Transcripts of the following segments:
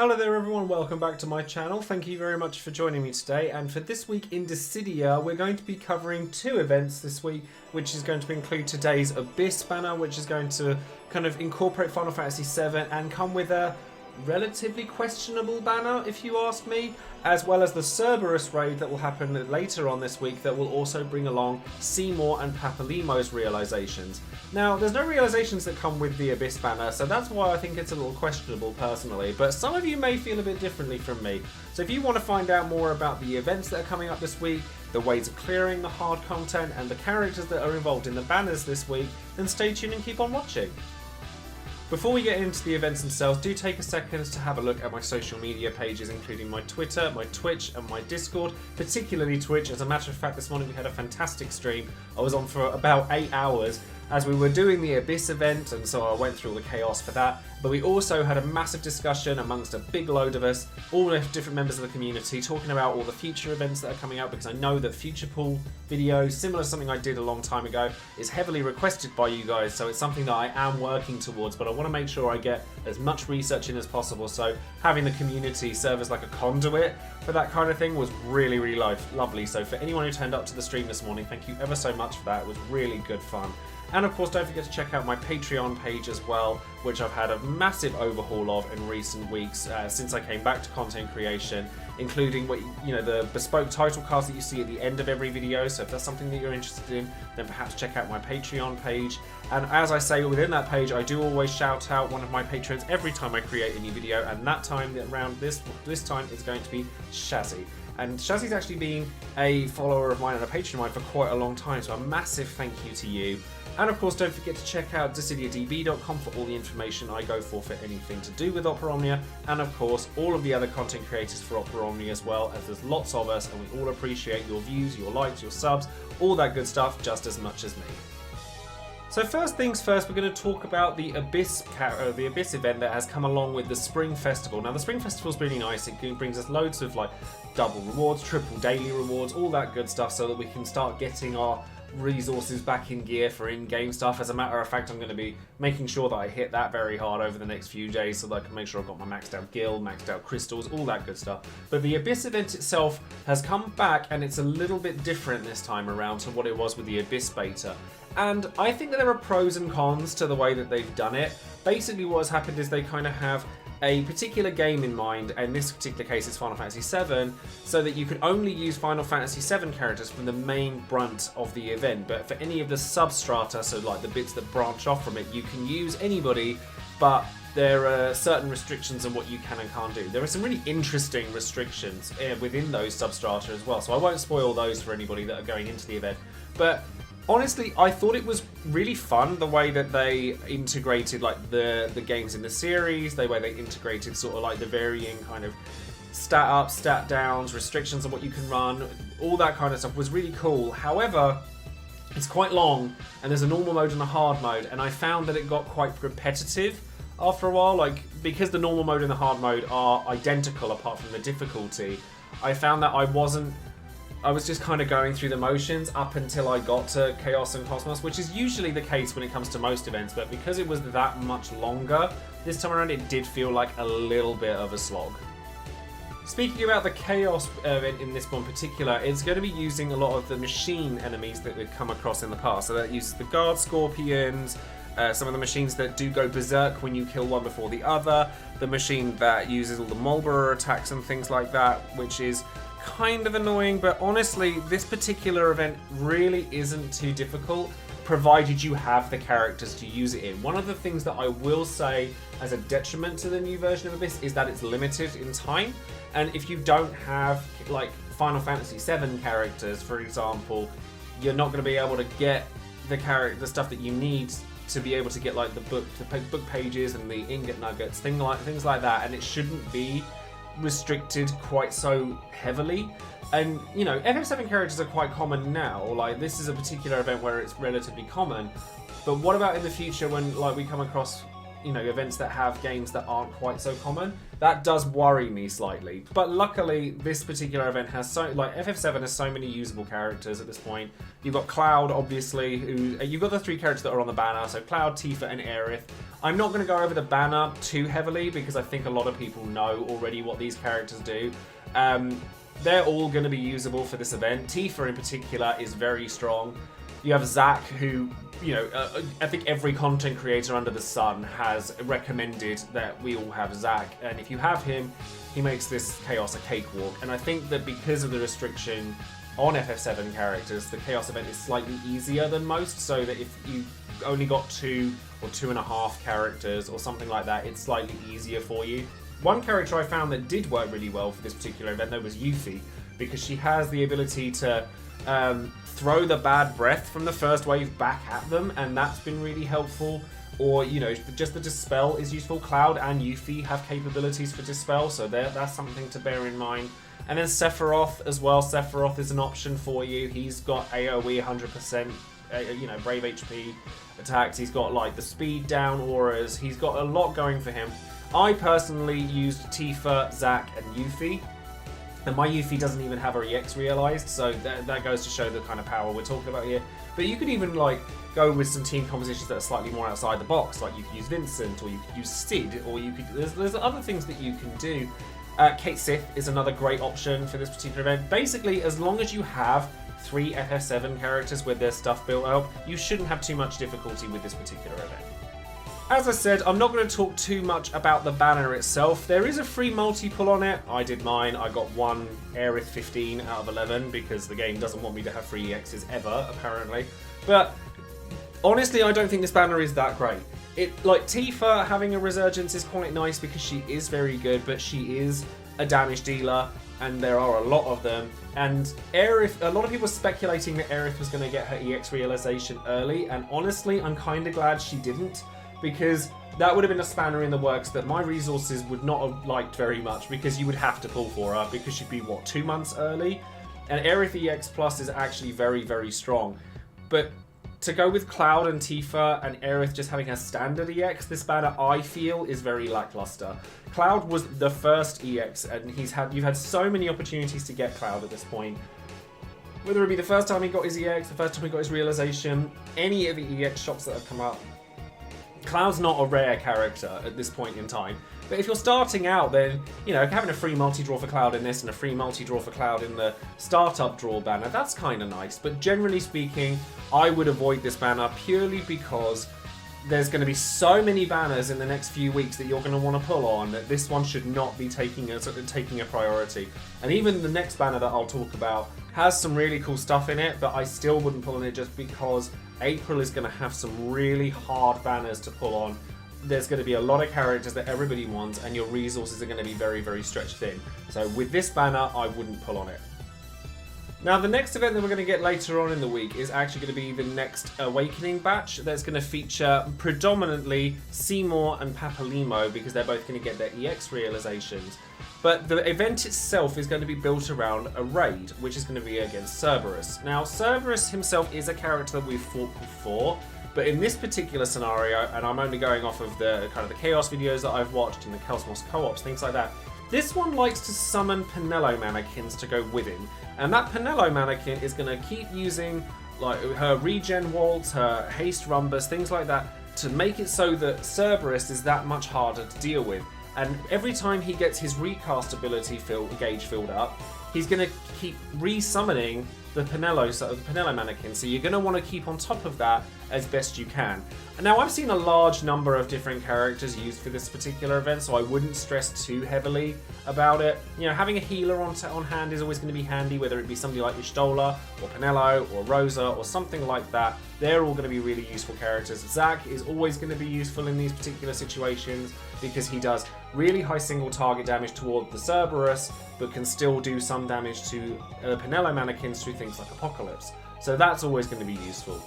Hello there everyone, welcome back to my channel. Thank you very much for joining me today, and for this week in Dissidia we're going to be covering two events this week, which is going to include today's Abyss banner, which is going to kind of incorporate Final Fantasy VII and come with a relatively questionable banner if you ask me, as well as the Cerberus Raid that will happen later on this week that will also bring along Seymour and Papa Lemo's realizations. Now there's no realizations that come with the Abyss banner, so that's why I think it's a little questionable personally, but some of you may feel a bit differently from me. So if you want to find out more about the events that are coming up this week, the ways of clearing the hard content and the characters that are involved in the banners this week, then stay tuned and keep on watching. Before we get into the events themselves, do take a second to have a look at my social media pages, including my Twitter, my Twitch and my Discord, particularly Twitch. As a matter of fact, this morning we had a fantastic stream. I was on for about 8 hours as we were doing the Abyss event, and so I went through all the chaos for that. But we also had a massive discussion amongst a big load of us, all the different members of the community, talking about all the future events that are coming out, because I know that future pool videos, similar to something I did a long time ago, is heavily requested by you guys, so it's something that I am working towards, but I want to make sure I get as much research in as possible, so having the community serve as like a conduit for that kind of thing was really, really lovely. So for anyone who turned up to the stream this morning, thank you ever so much for that. It was really good fun. And of course, don't forget to check out my Patreon page as well, which I've had a massive overhaul of in recent weeks since I came back to content creation, including the bespoke title cards that you see at the end of every video. So if that's something that you're interested in, then perhaps check out my Patreon page. And as I say within that page, I do always shout out one of my patrons every time I create a new video, and that time around this time is going to be Shazzy. And Shazzy's actually been a follower of mine and a patron of mine for quite a long time, so a massive thank you to you. And of course, don't forget to check out DissidiaDB.com for all the information I go for anything to do with Opera Omnia, and of course all of the other content creators for Opera Omnia as well, as there's lots of us and we all appreciate your views, your likes, your subs, all that good stuff just as much as me. So first things first, we're going to talk about the Abyss event that has come along with the Spring Festival. Now the Spring Festival is really nice. It brings us loads of like double rewards, triple daily rewards, all that good stuff, so that we can start getting our resources back in gear for in-game stuff. As a matter of fact, I'm going to be making sure that I hit that very hard over the next few days so that I can make sure I've got my maxed out guild, maxed out crystals, all that good stuff. But the Abyss event itself has come back, and it's a little bit different this time around to what it was with the Abyss beta. And I think that there are pros and cons to the way that they've done it. Basically what has happened is they kind of have a particular game in mind, and in this particular case it's Final Fantasy VII, so that you can only use Final Fantasy VII characters from the main brunt of the event, but for any of the substrata, so like the bits that branch off from it, you can use anybody, but there are certain restrictions on what you can and can't do. There are some really interesting restrictions within those substrata as well, so I won't spoil those for anybody that are going into the event, but honestly, I thought it was really fun the way that they integrated like the games in the series, the way they integrated sort of like the varying kind of stat ups, stat downs, restrictions on what you can run, all that kind of stuff was really cool. However, it's quite long, and there's a normal mode and a hard mode, and I found that it got quite repetitive after a while, like because the normal mode and the hard mode are identical apart from the difficulty. I found that I was just kind of going through the motions up until I got to Chaos and Cosmos, which is usually the case when it comes to most events, but because it was that much longer, this time around it did feel like a little bit of a slog. Speaking about the Chaos event in this one in particular, it's going to be using a lot of the machine enemies that we've come across in the past. So that uses the Guard Scorpions, some of the machines that do go berserk when you kill one before the other, the machine that uses all the Marlborough attacks and things like that, which is kind of annoying, but honestly this particular event really isn't too difficult provided you have the characters to use it in. One of the things that I will say as a detriment to the new version of Abyss is that it's limited in time, and if you don't have like Final Fantasy VII characters, for example, you're not going to be able to get the stuff that you need to be able to get like the book pages and the ingot nuggets, things like that, and it shouldn't be restricted quite so heavily. And you know, FF7 characters are quite common now, like this is a particular event where it's relatively common, but what about in the future when like we come across, you know, events that have games that aren't quite so common? that does worry me slightly. But luckily, this particular event has FF7 has so many usable characters at this point. You've got Cloud, obviously, you've got the 3 characters that are on the banner, so Cloud, Tifa, and Aerith. I'm not going to go over the banner too heavily because I think a lot of people know already what these characters do. They're all going to be usable for this event. Tifa in particular is very strong. You have Zack, who, I think every content creator under the sun has recommended that we all have Zack. And if you have him, he makes this Chaos a cakewalk. And I think that because of the restriction on FF7 characters, the Chaos event is slightly easier than most, so that if you only got 2 or 2.5 characters or something like that, it's slightly easier for you. One character I found that did work really well for this particular event, though, was Yuffie, because she has the ability to throw the bad breath from the first wave back at them, and that's been really helpful. Or, just the Dispel is useful. Cloud and Yuffie have capabilities for Dispel, so that's something to bear in mind. And then Sephiroth as well. Sephiroth is an option for you. He's got AoE 100%, Brave HP attacks. He's got like the speed down auras. He's got a lot going for him. I personally used Tifa, Zack, and Yuffie. And my Yuffie doesn't even have her EX realized, so that goes to show the kind of power we're talking about here. But you could even go with some team compositions that are slightly more outside the box, like you could use Vincent, or you could use Sid, or you could. There's other things that you can do. Kate Sith is another great option for this particular event. Basically, as long as you have 3 FF7 characters with their stuff built up, you shouldn't have too much difficulty with this particular event. As I said, I'm not going to talk too much about the banner itself. There is a free multi-pull on it. I did mine. I got 1 Aerith 15 out of 11 because the game doesn't want me to have free EXs ever, apparently. But honestly, I don't think this banner is that great. Tifa having a resurgence is quite nice because she is very good, but she is a damage dealer, and there are a lot of them. And Aerith, a lot of people were speculating that Aerith was going to get her EX realization early, and honestly, I'm kind of glad she didn't, because that would have been a spanner in the works that my resources would not have liked very much, because you would have to pull for her, because she'd be, 2 months early? And Aerith EX Plus is actually very, very strong. But to go with Cloud and Tifa and Aerith just having a standard EX, this banner, I feel, is very lackluster. Cloud was the first EX, and you've had so many opportunities to get Cloud at this point. Whether it be the first time he got his EX, the first time he got his realization, any of the EX shops that have come up, Cloud's not a rare character at this point in time. But if you're starting out, then, having a free multi-draw for Cloud in this and a free multi-draw for Cloud in the startup draw banner, that's kind of nice. But generally speaking, I would avoid this banner purely because there's going to be so many banners in the next few weeks that you're going to want to pull on that this one should not be taking a priority. And even the next banner that I'll talk about has some really cool stuff in it, but I still wouldn't pull on it just because April is going to have some really hard banners to pull on. There's going to be a lot of characters that everybody wants, and your resources are going to be very, very stretched thin. So with this banner, I wouldn't pull on it. Now, the next event that we're going to get later on in the week is actually going to be the next Awakening batch that's going to feature predominantly Seymour and Papa Lemo, because they're both going to get their EX realizations. But the event itself is going to be built around a raid, which is going to be against Cerberus. Now, Cerberus himself is a character that we've fought before, but in this particular scenario, and I'm only going off of the kind of the Chaos videos that I've watched and the Cosmos co-ops, things like that, this one likes to summon Penelo mannequins to go with him. And that Penelo mannequin is going to keep using her regen waltz, her haste rumbus, things like that, to make it so that Cerberus is that much harder to deal with. And every time he gets his recast ability gauge filled up, he's going to keep re-summoning the Penelo mannequin. So you're going to want to keep on top of that as best you can. And now, I've seen a large number of different characters used for this particular event, so I wouldn't stress too heavily about it. Having a healer on hand is always going to be handy, whether it be somebody like Y'shtola, or Penelo, or Rosa, or something like that. They're all going to be really useful characters. Zack is always going to be useful in these particular situations, because he does really high single target damage toward the Cerberus, but can still do some damage to Penelo mannequins through things like Apocalypse. So that's always going to be useful.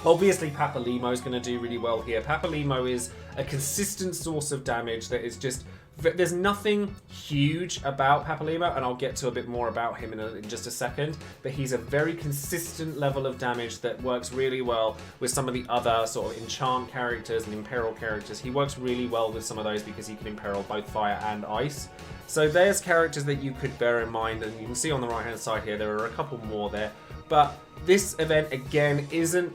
Obviously, Papa Lemo is going to do really well here. Papa Lemo is a consistent source of damage that is just There's nothing huge about Papa Lemo, and I'll get to a bit more about him in just a second, but he's a very consistent level of damage that works really well with some of the other sort of enchant characters and imperil characters. He works really well with some of those because he can imperil both fire and ice. So there's characters that you could bear in mind, and you can see on the right hand side here there are a couple more there. But this event again isn't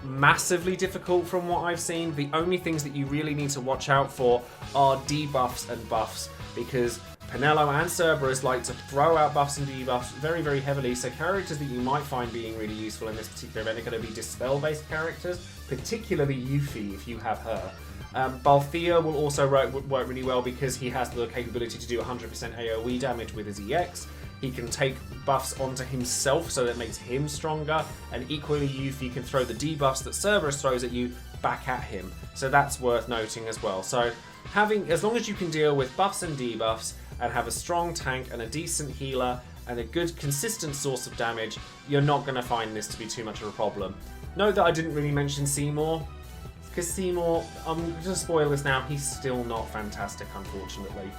massively difficult from what I've seen. The only things that you really need to watch out for are debuffs and buffs, because Penelo and Cerberus like to throw out buffs and debuffs very, very heavily. So characters that you might find being really useful in this particular event are going to be dispel-based characters, particularly Yuffie if you have her. Balthea will also work really well because he has the capability to do 100% AoE damage with his EX. He can take buffs onto himself, so that makes him stronger, and equally Yuffie can throw the debuffs that Cerberus throws at you back at him. So that's worth noting as well. So as long as you can deal with buffs and debuffs and have a strong tank and a decent healer and a good consistent source of damage, you're not going to find this to be too much of a problem. Note that I didn't really mention Seymour, because Seymour, I'm going to spoil this now, he's still not fantastic, unfortunately.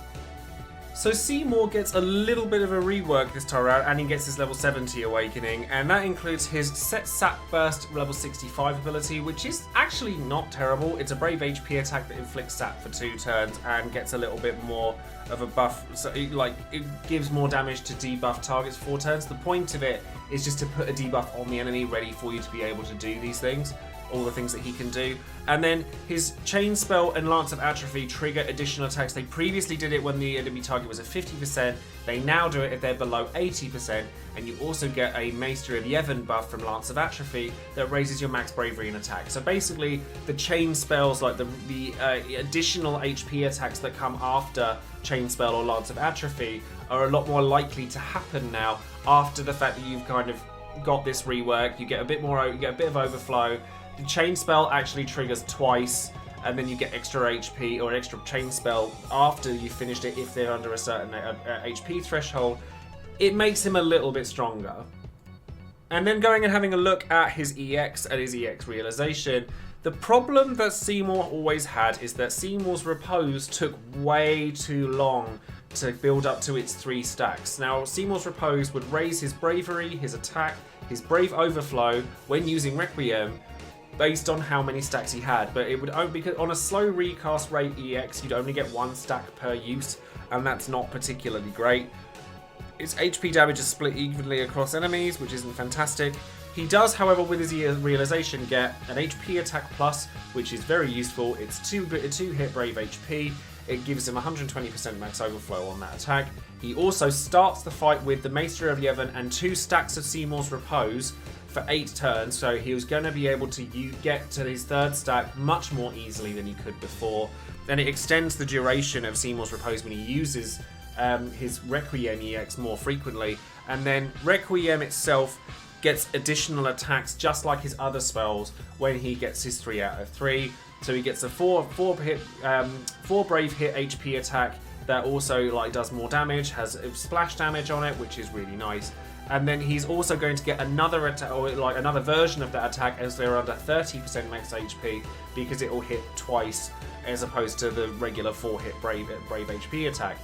So Seymour gets a little bit of a rework this time around, and he gets his level 70 awakening, and that includes his Set Sap Burst level 65 ability, which is actually not terrible. It's a brave HP attack that inflicts sap for 2 turns and gets a little bit more of a buff, so it gives more damage to debuff targets for 4 turns. The point of it is just to put a debuff on the enemy ready for you to be able to do these things. All the things that he can do. And then his Chain Spell and Lance of Atrophy trigger additional attacks. They previously did it when the enemy target was at 50%. They now do it if they're below 80%. And you also get a Maester of Yevon buff from Lance of Atrophy that raises your max bravery and attack. So basically, the chain spells, like the additional HP attacks that come after Chain Spell or Lance of Atrophy, are a lot more likely to happen now after the fact that you've kind of got this rework. You get a bit of overflow. The Chain Spell actually triggers twice, and then you get extra HP or extra Chain Spell after you've finished it if they're under a certain HP threshold. It makes him a little bit stronger. And then going and having a look at his EX and his EX realization, the problem that Seymour always had is that Seymour's repose took way too long to build up to its 3 stacks. Now, Seymour's repose would raise his bravery, his attack, his brave overflow when using Requiem, based on how many stacks he had, but it would only, because on a slow recast rate EX you'd only get 1 stack per use, and that's not particularly great. Its HP damage is split evenly across enemies, which isn't fantastic. He does, however, with his realization, get an HP attack plus, which is very useful. It's 2 hit brave HP. It gives him 120% max overflow on that attack. He also starts the fight with the Maester of Yevon and 2 stacks of Seymour's repose for 8 turns, so he was going to be able to get to his 3rd stack much more easily than he could before. And it extends the duration of Seymour's repose when he uses his Requiem EX more frequently. And then Requiem itself gets additional attacks just like his other spells when he gets his 3 out of 3. So he gets a 4 brave hit HP attack that also does more damage, has splash damage on it, which is really nice. And then he's also going to get another attack, or another version of that attack, as they're under 30% max HP, because it will hit twice as opposed to the regular 4-hit brave HP attack.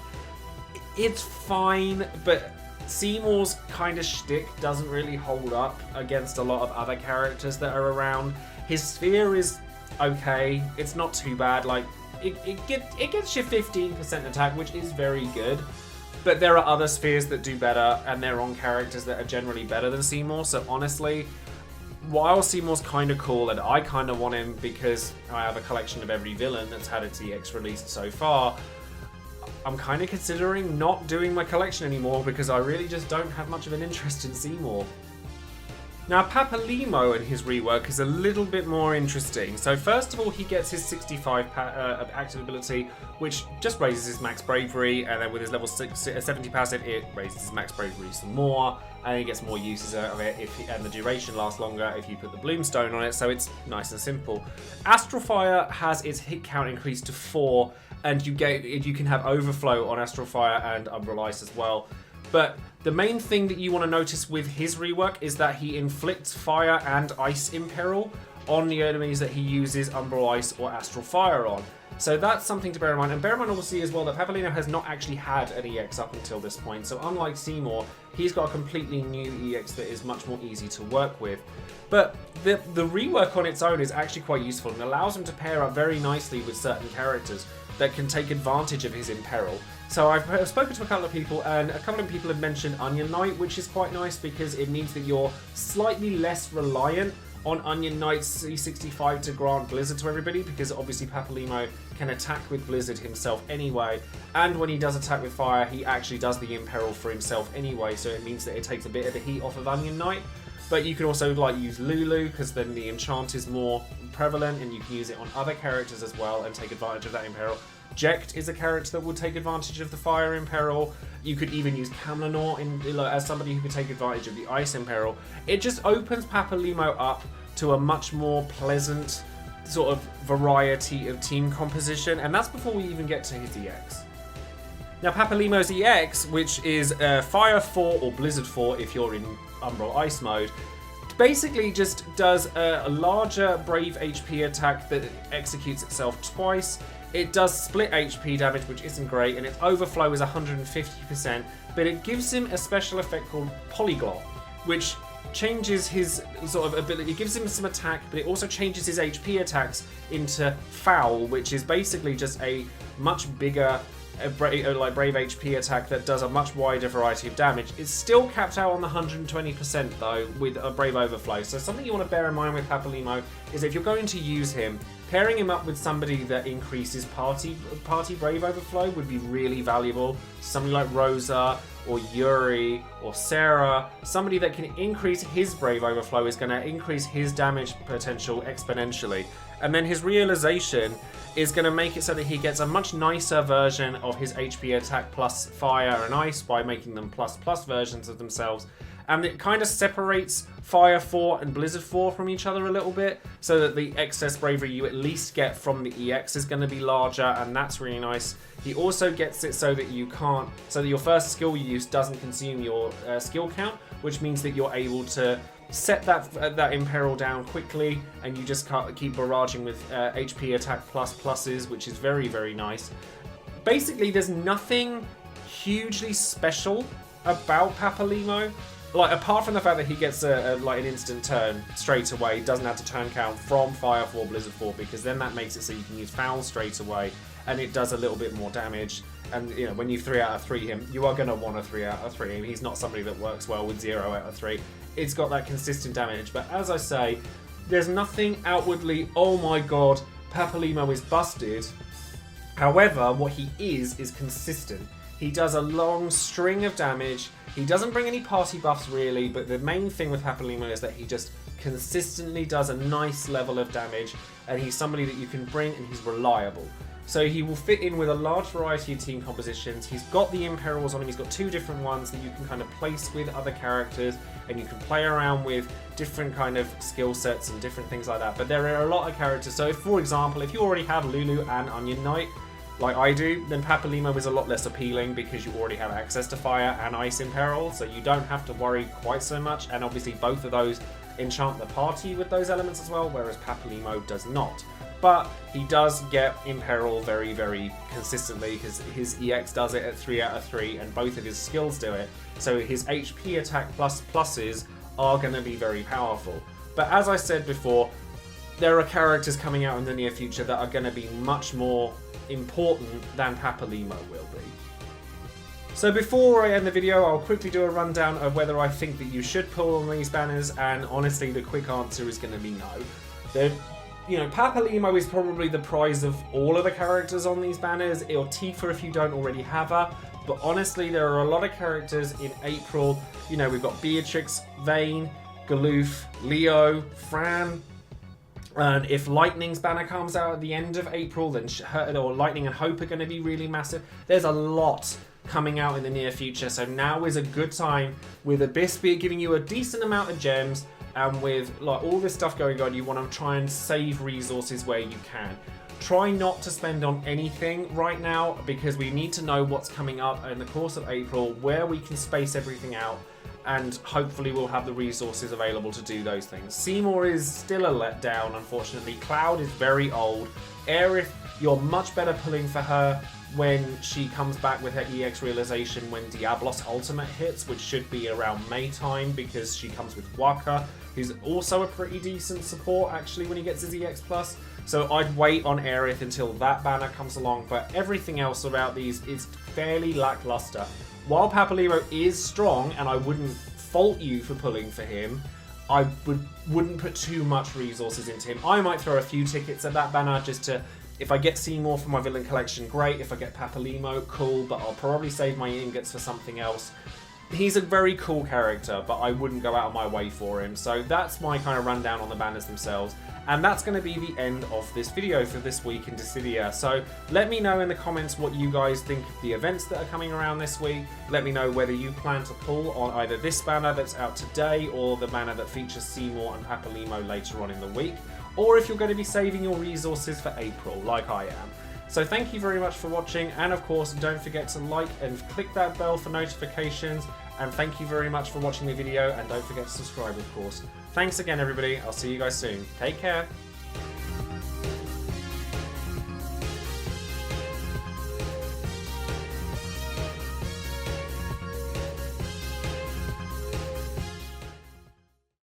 It's fine, but Seymour's kind of shtick doesn't really hold up against a lot of other characters that are around. His sphere is okay; it's not too bad. It gets you 15% attack, which is very good. But there are other spheres that do better, and they're on characters that are generally better than Seymour. So honestly, while Seymour's kind of cool, and I kind of want him because I have a collection of every villain that's had its EX released so far, I'm kind of considering not doing my collection anymore because I really just don't have much of an interest in Seymour. Now, Papa Lemo and his rework is a little bit more interesting. So first of all, he gets his 65 active ability, which just raises his max bravery, and then with his level 70 passive, it raises his max bravery some more, and he gets more uses out of it, and the duration lasts longer if you put the Bloomstone on it, so it's nice and simple. Astral Fire has its hit count increased to 4, and you can have Overflow on Astral Fire and Umbral Ice as well. But the main thing that you want to notice with his rework is that he inflicts fire and ice imperil on the enemies that he uses Umbral Ice or Astral Fire on. So that's something to bear in mind. And bear in mind obviously as well that Papalino has not actually had an EX up until this point. So unlike Seymour, he's got a completely new EX that is much more easy to work with. But the rework on its own is actually quite useful and allows him to pair up very nicely with certain characters that can take advantage of his imperil. So I've spoken to a couple of people, and a couple of people have mentioned Onion Knight, which is quite nice because it means that you're slightly less reliant on Onion Knight's C65 to grant Blizzard to everybody, because obviously Papalimo can attack with Blizzard himself anyway, and when he does attack with fire, he actually does the imperil for himself anyway, so it means that it takes a bit of the heat off of Onion Knight. But you can also like use Lulu, because then the enchant is more prevalent, and you can use it on other characters as well and take advantage of that imperil. Jekt is a character that will take advantage of the fire imperil. You could even use Camlanor as somebody who could take advantage of the ice imperil. It just opens Papalimo up to a much more pleasant sort of variety of team composition, and that's before we even get to his EX. Now Papalimo's EX, which is Fire 4 or Blizzard 4 if you're in Umbral Ice mode, basically just does a larger Brave HP attack that executes itself twice. It does split HP damage, which isn't great, and its overflow is 150%, but it gives him a special effect called Polyglot, which changes his sort of ability. It gives him some attack, but it also changes his HP attacks into Foul, which is basically just a much bigger Brave HP attack that does a much wider variety of damage. It's still capped out on the 120% though with a Brave Overflow. So something you want to bear in mind with Papalimo is if you're going to use him, pairing him up with somebody that increases party Brave Overflow would be really valuable. Somebody like Rosa or Yuri or Sarah, somebody that can increase his Brave Overflow is going to increase his damage potential exponentially. And then his realization is going to make it so that he gets a much nicer version of his HP attack plus fire and ice by making them plus versions of themselves. And it kind of separates Fire 4 and Blizzard 4 from each other a little bit, so that the excess bravery you at least get from the EX is going to be larger, and that's really nice. He also gets it so that your first skill use doesn't consume your skill count, which means that you're able to set that imperil down quickly, and you just keep barraging with HP attack pluses, which is very, very nice. Basically, there's nothing hugely special about Papalimo. Like, apart from the fact that he gets an instant turn straight away, doesn't have to turn count from Fire 4, Blizzard 4, because then that makes it so you can use Foul straight away, and it does a little bit more damage. And you know, when you 3 out of 3 him, you are going to want a 3 out of 3 him. He's not somebody that works well with 0 out of 3. It's got that consistent damage, but as I say, there's nothing outwardly, oh my god, Papalimo is busted. However, what he is consistent. He does a long string of damage. He doesn't bring any party buffs really, but the main thing with Papalimo is that he just consistently does a nice level of damage, and he's somebody that you can bring, and he's reliable. So he will fit in with a large variety of team compositions. He's got the imperils on him. He's got 2 different ones that you can kind of place with other characters, and you can play around with different kind of skill sets and different things like that. But there are a lot of characters. So for example, if you already have Lulu and Onion Knight, like I do, then Papalimo is a lot less appealing because you already have access to fire and ice imperil, so you don't have to worry quite so much. And obviously both of those enchant the party with those elements as well, whereas Papalimo does not. But he does get imperil very, very consistently because his EX does it at 3 out of 3, and both of his skills do it. So his HP attack pluses are going to be very powerful. But as I said before, there are characters coming out in the near future that are going to be much more important than Papalimo will be. So before I end the video, I'll quickly do a rundown of whether I think that you should pull on these banners, and honestly the quick answer is going to be no. Papalimo is probably the prize of all of the characters on these banners, or Tifa if you don't already have her, but honestly there are a lot of characters in April. You know, we've got Beatrix, Vayne, Galoof, Leo, Fran. And if Lightning's banner comes out at the end of April, then Lightning and Hope are going to be really massive. There's a lot coming out in the near future, so now is a good time, with Abyss giving you a decent amount of gems, and with like all this stuff going on, you want to try and save resources where you can. Try not to spend on anything right now because we need to know what's coming up in the course of April, where we can space everything out, and hopefully we'll have the resources available to do those things. Seymour is still a letdown, unfortunately. Cloud is very old. Aerith, you're much better pulling for her when she comes back with her EX realization when Diablos Ultimate hits, which should be around May time because she comes with Waka, who's also a pretty decent support actually when he gets his EX+. So I'd wait on Aerith until that banner comes along, but everything else about these is fairly lackluster. While Papalimo is strong, and I wouldn't fault you for pulling for him, I wouldn't put too much resources into him. I might throw a few tickets at that banner just to, if I get Seymour for my villain collection, great. If I get Papalimo, cool, but I'll probably save my ingots for something else. He's a very cool character, but I wouldn't go out of my way for him. So that's my kind of rundown on the banners themselves. And that's going to be the end of this video for this week in Dissidia. So let me know in the comments what you guys think of the events that are coming around this week. Let me know whether you plan to pull on either this banner that's out today or the banner that features Seymour and Papalimo later on in the week. Or if you're going to be saving your resources for April, like I am. So thank you very much for watching, and of course don't forget to like and click that bell for notifications, and thank you very much for watching the video, and don't forget to subscribe of course. Thanks again everybody, I'll see you guys soon. Take care!